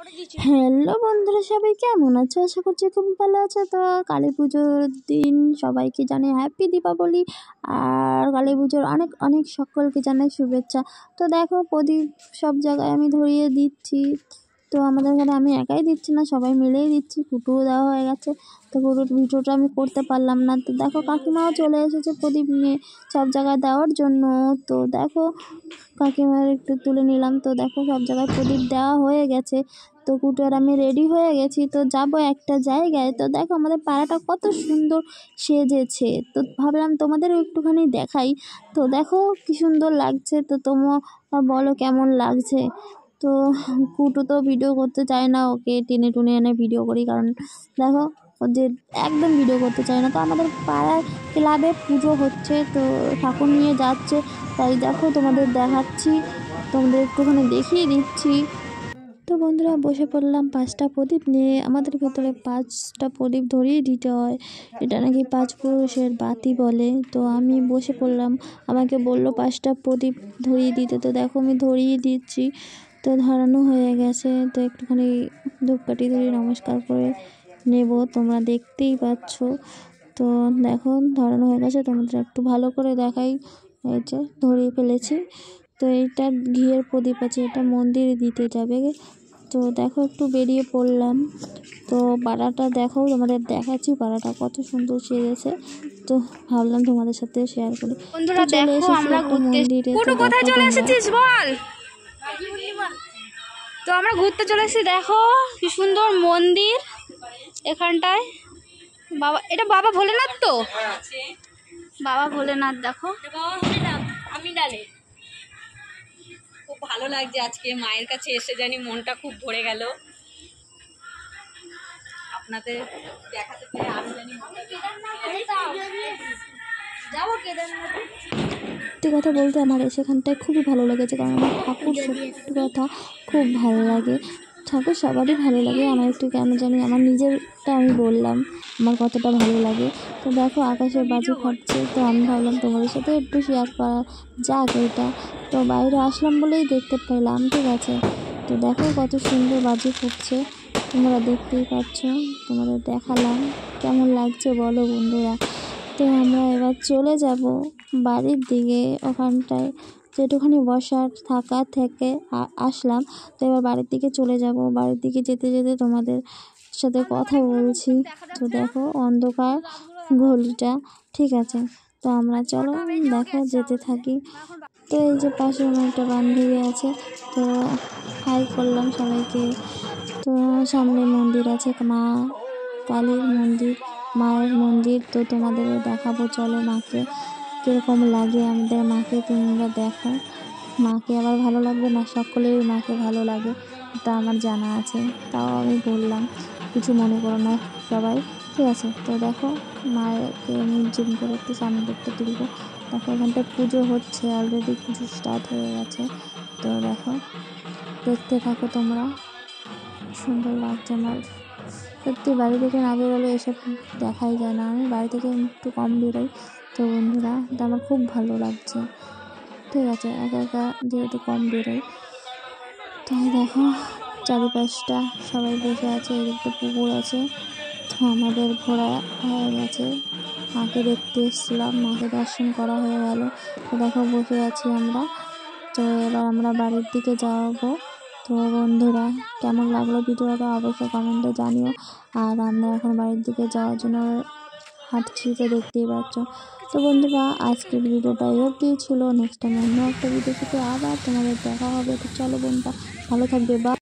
Hello বন্ধুরা, সবাই কেমন আছো? আশা করছি খুব ভালো আছো। তো কালী পুজোর দিন সবাইকে জানাই হ্যাপি দীপাবলি, আর কালী পুজোর অনেক অনেক সকলকে জানাই শুভেচ্ছা। তো দেখো, প্রদীপ সব জায়গায় আমি ধরিয়ে দিচ্ছি। তো আমাদের ঘরে আমি একাই দিচ্ছি না, সবাই মিলেই দিচ্ছি। ফুটোও দেওয়া হয়ে গেছে। তো পুরোর ভিডিওটা আমি করতে পারলাম না। তো দেখো, কাকিমাও চলে এসেছে প্রদীপ নিয়ে সব জায়গায় দেওয়ার জন্য। তো দেখো, কাকিমার একটু তুলে নিলাম। তো দেখো, সব জায়গায় প্রদীপ দেওয়া হয়ে গেছে। তো কুটোর আমি রেডি হয়ে গেছি, তো যাব একটা জায়গায়। তো দেখো, আমাদের পাড়াটা কত সুন্দর সেজেছে। তো ভাবলাম তোমাদেরও একটুখানি দেখাই। তো দেখো কি সুন্দর লাগছে। তো তোমরা বলো কেমন লাগছে। তো কুটু তো ভিডিও করতে চায় না, ওকে টেনে টুনে এনে ভিডিও করি, কারণ দেখো ও যে একদম ভিডিও করতে চায় না। তো আমাদের পাড়ার ক্লাবে পুজো হচ্ছে, তো ঠাকুর নিয়ে যাচ্ছে, তাই দেখো তোমাদের দেখাচ্ছি, তোমাদের একটুখানি দেখিয়ে দিচ্ছি। তো বন্ধুরা, বসে পড়লাম 5টা প্রদীপ নিয়ে। আমাদের ভেতরে 5টা প্রদীপ ধরিয়ে দিতে হয়, এটা নাকি 5 পুরুষের বাতি বলে। তো আমি বসে পড়লাম, আমাকে বললো 5টা প্রদীপ ধরিয়ে দিতে। তো দেখো, আমি ধরিয়ে দিচ্ছি। তো ধরানো হয়ে গেছে। তো একটুখানি ধূপকাঠি ধরে নমস্কার করে নেব, তোমরা দেখতেই পাচ্ছ। তো দেখো, ধরানো হয়ে গেছে। তোমাদের একটু ভালো করে দেখাই। এই যে ধরিয়ে ফেলেছি। তো এইটা ঘিয়ের প্রদীপ আছে, এটা মন্দিরে দিতে যাবে। তো দেখো, একটু বেরিয়ে পড়লাম। তো পাড়াটা দেখো, তোমাদের দেখাচ্ছি পাড়াটা কত সুন্দর সেজেছে। তো ভাবলাম তোমাদের সাথে শেয়ার করি। বন্ধুরা দেখো, আমরা মন্দিরে। তো কোথায় চলে এসেছিস বল। তো আমরা ঘুরতে চলে এসেছি, দেখো কি সুন্দর মন্দির এখানটায়। বাবা, এটা বাবা ভোলেনাথ। তো বাবা ভোলেনাথ দেখো। আমি ডালে খুব ভালো লাগছে আজকে মায়ের কাছে এসে, জানি মনটা খুব ভরে গেল। আপনাদের দেখাতে পেরে আমি জানি সত্যি কথা বলতে আমার সেখানটায় খুবই ভালো লেগেছে, কারণ আমার ঠাকুর সত্যি কথা খুব ভালো লাগে। ঠাকুর সবারই ভালো লাগে, আমার একটু কেন জানি, আমার নিজেরটা আমি বললাম আমার কতটা ভালো লাগে। তো দেখো, আকাশে বাজি ফাটছে। তো আমি ভাবলাম তোমাদের সাথে একটু শেয়ার করা যাক এটা। তো বাইরে আসলাম বলেই দেখতে পেলাম, ঠিক আছে। তো দেখো কত সুন্দর বাজি ফুটছে, তোমরা দেখতেই পাচ্ছ। তোমাদের দেখালাম, কেমন লাগছে বলো বন্ধুরা। তো আমরা এবার চলে যাব বাড়ির দিকে। ওখানটায় যেটুখানি বসার থাকা থেকে আসলাম। তো এবার বাড়ির দিকে চলে যাব। বাড়ির দিকে যেতে যেতে তোমাদের সাথে কথা বলছি। তো দেখো, অন্ধকার গলিটা, ঠিক আছে। তো আমরা চলো দেখো যেতে থাকি। তো এই যে পাশে আমার একটা বান্ধবী আছে, তো হাই করলাম সবাইকে। তো সামনে মন্দির আছে, মা কালীর মন্দির, মায়ের মন্দির। তো তোমাদের দেখাবো, চলো মাকে কীরকম লাগে আমাদের মাকে, তোমরা দেখো। মাকে আবার ভালো লাগবে না, সকলেরই মাকে ভালো লাগে, তা আমার জানা আছে। তাও আমি বললাম, কিছু মনে করো না সবাই, ঠিক আছে। তো দেখো, মাকে নির্জন করে একটু সামনে দেখতে তুলবো। দেখো, এখানটায় পুজো হচ্ছে, অলরেডি পুজো স্টার্ট হয়ে গেছে। তো দেখো, দেখতে থাকো তোমরা, সুন্দর লাগছে আমার। সত্যি বাড়ি থেকে না বেরোলে এসব দেখাই যায় না। আমি বাড়ি থেকে একটু কম বেরোই। তো বন্ধুরা, তো আমার খুব ভালো লাগছে, ঠিক আছে, একা একা যেহেতু কম বেরোই। তাই দেখো, চারিপাশটা সবাই বসে আছে, এদিকটা পুকুর আছে। তো আমাদের ঘোরা হয়ে গেছে, মাকে দেখতে এসেছিলাম, মাকে দর্শন করা হয়ে গেল। তো দেখো, বসে আছি আমরা। তো এবার আমরা বাড়ির দিকে যাবো। তো বন্ধুরা, কেমন লাগলো ভিডিওটা অবশ্যই কমেন্টে জানিও। আর আমরা এখন বাড়ির দিকে যাওয়ার জন্য হাঁটছি, তো দেখতেই পাচ্ছ। তো বন্ধুরা, আজকের ভিডিওটা এই অবধি ছিল। নেক্সট টাইম অন্য একটা ভিডিওর সাথে আবার তোমাদের দেখা হবে। তো চলো বন্ধুরা, ভালো থাকবে, বা।